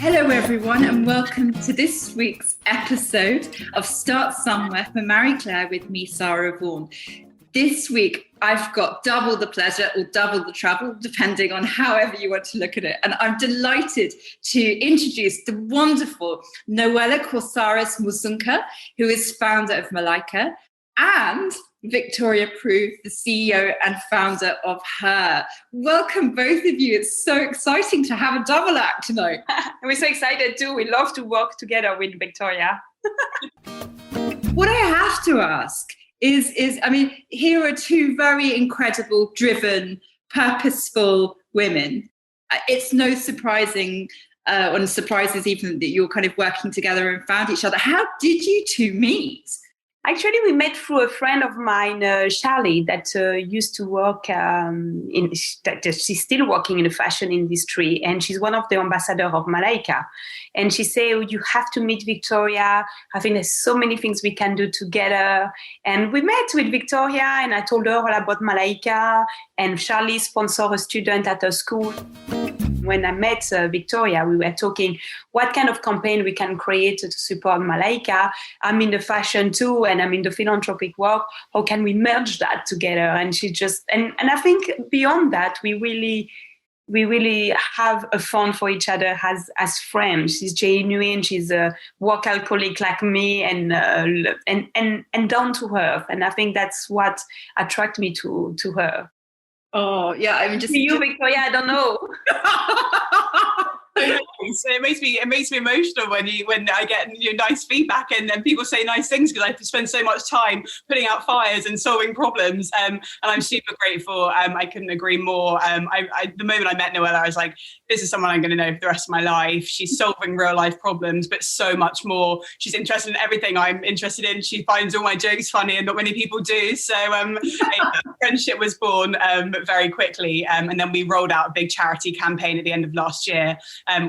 Hello everyone and welcome to this week's episode of Start Somewhere for Marie Claire with me, Sara Vaughan. This week I've got double the pleasure or double the trouble, depending on however you want to look at it. And I'm delighted to introduce the wonderful Noella Corsaris Musunka, who is founder of Malaika, and Victoria Prew, the CEO and founder of Her. Welcome, both of you. It's so exciting to have a double act tonight. We're so excited too. We love to work together with Victoria. What I have to ask is, here are two very incredible, driven, purposeful women. It's no surprises even that you're kind of working together and found each other. How did you two meet? Actually, we met through a friend of mine, Charlie, that used to work she's still working in the fashion industry, and she's one of the ambassadors of Malaika. And she said, you have to meet Victoria. I think there's so many things we can do together. And we met with Victoria, and I told her all about Malaika, and Charlie sponsored a student at her school. When I met Victoria, we were talking what kind of campaign we can create to support Malaika. I'm in the fashion too, and I'm in the philanthropic work. How can we merge that together? And she just, and I think beyond that, we really have a fun for each other as friends. She's genuine. She's a work alcoholic like me, and down to earth. And I think that's what attracted me to her. Oh yeah, I mean, just you, Victoria. I don't know. So it makes me emotional when I get nice feedback and people say nice things, because I spend so much time putting out fires and solving problems, and I'm super grateful. I couldn't agree more. The moment I met Noella, I was like, this is someone I'm going to know for the rest of my life. She's solving real life problems, but so much more. She's interested in everything I'm interested in. She finds all my jokes funny, and not many people do. So a friendship was born very quickly, and then we rolled out a big charity campaign at the end of last year.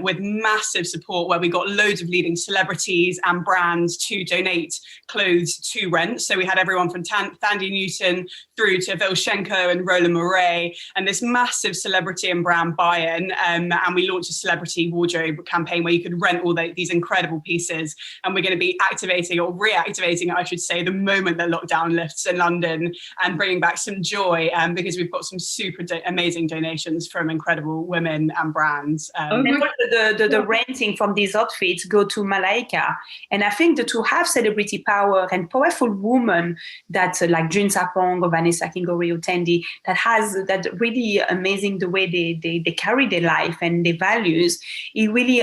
With massive support, where we got loads of leading celebrities and brands to donate clothes to Rent. So we had everyone from Thandie Newton through to Vilshenko and Roland Mouret, and this massive celebrity and brand buy-in. And we launched a celebrity wardrobe campaign where you could rent all these incredible pieces. And we're going to be activating or reactivating it, I should say, the moment that lockdown lifts in London, and bringing back some joy, because we've got some super amazing donations from incredible women and brands. The renting from these outfits go to Malaika. And I think that to have celebrity power and powerful women that like June Sapong or Vanessa Kingori or Tandy, that really amazing the way they carry their life and their values, it really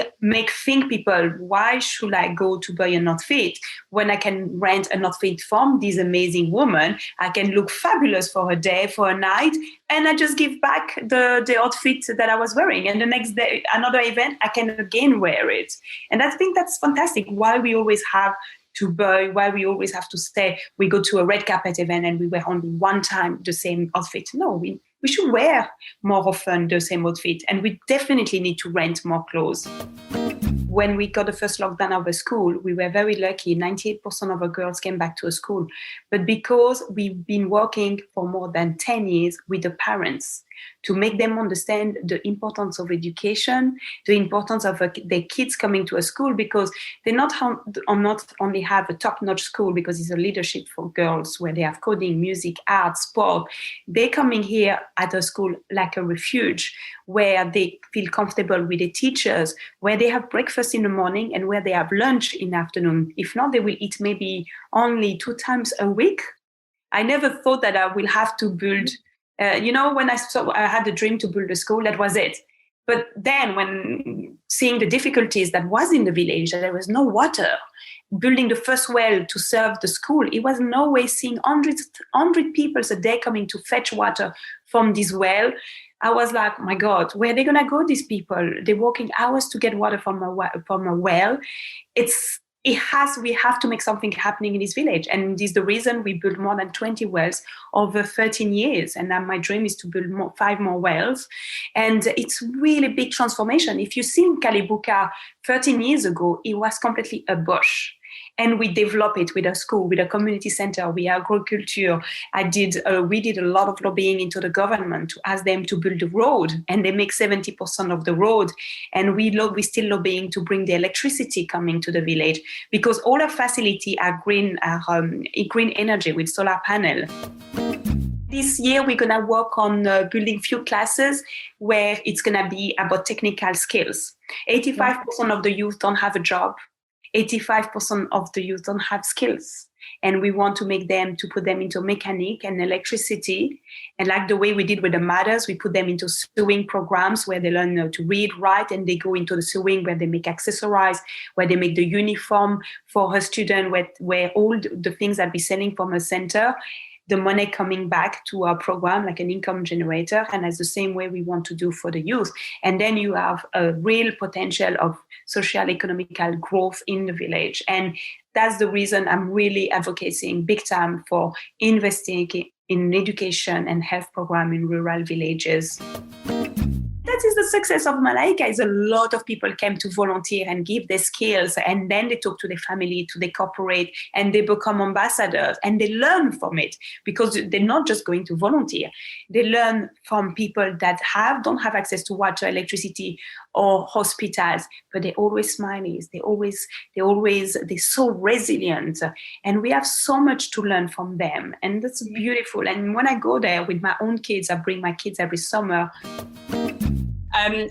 think people, why should I go to buy an outfit when I can rent an outfit from this amazing woman? I can look fabulous for a day, for a night, and I just give back the outfit that I was wearing. And the next day, another event, I can again wear it. And I think that's fantastic. Why we always have to buy, why we always have to say we go to a red carpet event and we wear only one time the same outfit. No, we should wear more often the same outfit. And we definitely need to rent more clothes. When we got the first lockdown of a school, we were very lucky. 98% of our girls came back to a school. But because we've been working for more than 10 years with the parents to make them understand the importance of education, the importance of their kids coming to a school, because they not only have a top-notch school because it's a leadership for girls where they have coding, music, art, sport. They're coming here at a school like a refuge where they feel comfortable with the teachers, where they have breakfast in the morning and where they have lunch in the afternoon. If not, they will eat maybe only 2 times a week. I never thought that I will have to build when I had a dream to build a school, that was it. But then when seeing the difficulties that was in the village, there was no water, building the first well to serve the school, it was no way seeing 100 people a day coming to fetch water from this well. I was like, my God, where are they going to go, these people? They're walking hours to get water from a well. We have to make something happening in this village. And this is the reason we built more than 20 wells over 13 years. And now my dream is to build 5 more wells. And it's really big transformation. If you see in Kalibuka 13 years ago, it was completely a bush. And we develop it with a school, with a community center, with agriculture. We did a lot of lobbying into the government to ask them to build the road, and they make 70% of the road. And we still lobbying to bring the electricity coming to the village, because all our facility are green energy with solar panel. This year, we're going to work on building few classes where it's going to be about technical skills. 85% of the youth don't have a job. 85% of the youth don't have skills. And we want to put them into mechanic and electricity. And like the way we did with the mothers, we put them into sewing programs where they learn to read, write, and they go into the sewing where they make accessories, where they make the uniform for her student, where all the things that we're selling from a center, the money coming back to our program like an income generator. And that's the same way we want to do for the youth. And then you have a real potential of social economical growth in the village. And that's the reason I'm really advocating big time for investing in education and health program in rural villages. That is the success of Malaika, is a lot of people came to volunteer and give their skills, and then they talk to their family, to their corporate, and they become ambassadors, and they learn from it, because they're not just going to volunteer. They learn from people that don't have access to water, electricity, or hospitals, but they're always smiling. They're so resilient, and we have so much to learn from them, and that's beautiful. And when I go there with my own kids, I bring my kids every summer.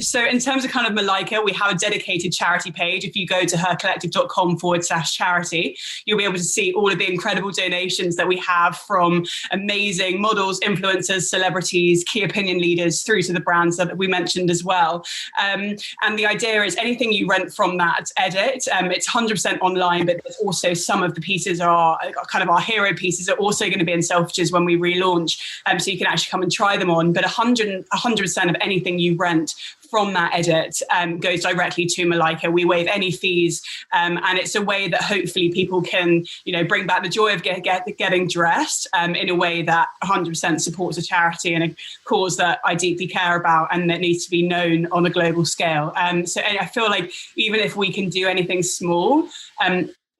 So in terms of kind of Malaika, we have a dedicated charity page. If you go to hercollective.com/charity, you'll be able to see all of the incredible donations that we have from amazing models, influencers, celebrities, key opinion leaders, through to the brands that we mentioned as well. And the idea is anything you rent from that edit, it's 100% online, but there's also some of the pieces are kind of our hero pieces are also going to be in Selfridges when we relaunch. So you can actually come and try them on. But 100% of anything you rent from that edit goes directly to Malaika. We waive any fees, and it's a way that hopefully people can, bring back the joy of getting dressed in a way that 100% supports a charity and a cause that I deeply care about and that needs to be known on a global scale. So I feel like even if we can do anything small,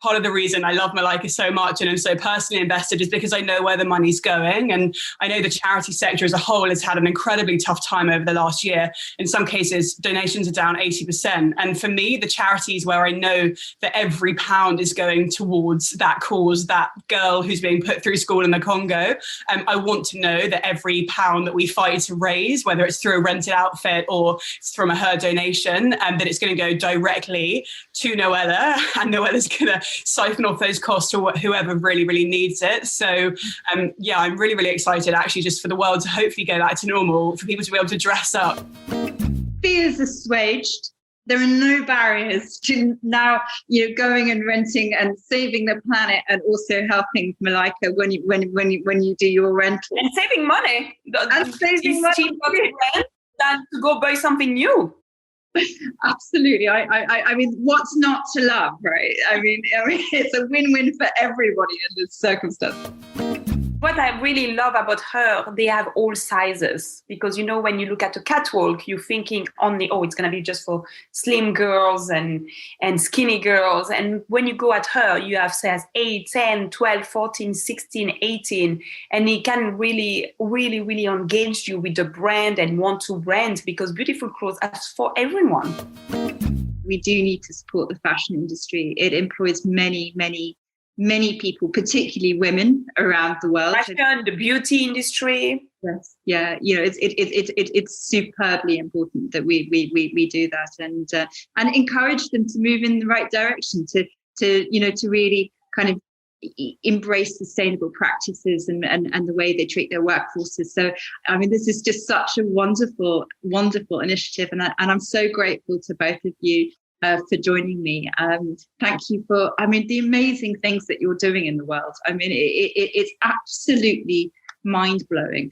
part of the reason I love Malaika so much and I'm so personally invested is because I know where the money's going. And I know the charity sector as a whole has had an incredibly tough time over the last year. In some cases, donations are down 80%. And for me, the charities where I know that every pound is going towards that cause, that girl who's being put through school in the Congo, I want to know that every pound that we fight to raise, whether it's through a rented outfit or it's from her donation, that it's going to go directly to Noella, and Noella's going to siphon off those costs to whoever really, really needs it. So, I'm really, really excited actually just for the world to hopefully go back to normal, for people to be able to dress up. Fears assuaged. There are no barriers to now, going and renting and saving the planet, and also helping Malaika when you do your rental and saving money. It's cheaper to rent than to go buy something new. Absolutely. I mean, what's not to love, right? I mean, it's a win-win for everybody in this circumstance. What I really love about her, they have all sizes, because when you look at a catwalk, you're thinking only, it's going to be just for slim girls and skinny girls. And when you go at her, you have size 8, 10, 12, 14, 16, 18. And it can really, really, really engage you with the brand and want to rent, because beautiful clothes are for everyone. We do need to support the fashion industry. It employs many, many people, particularly women around the world. Fashion, the beauty industry. Yes, yeah, it's superbly important that we do that and encourage them to move in the right direction, to really kind of embrace sustainable practices and the way they treat their workforces. So, I mean, this is just such a wonderful, wonderful initiative, and I'm so grateful to both of you for joining me. Thank you for, the amazing things that you're doing in the world. I mean, it's absolutely mind-blowing.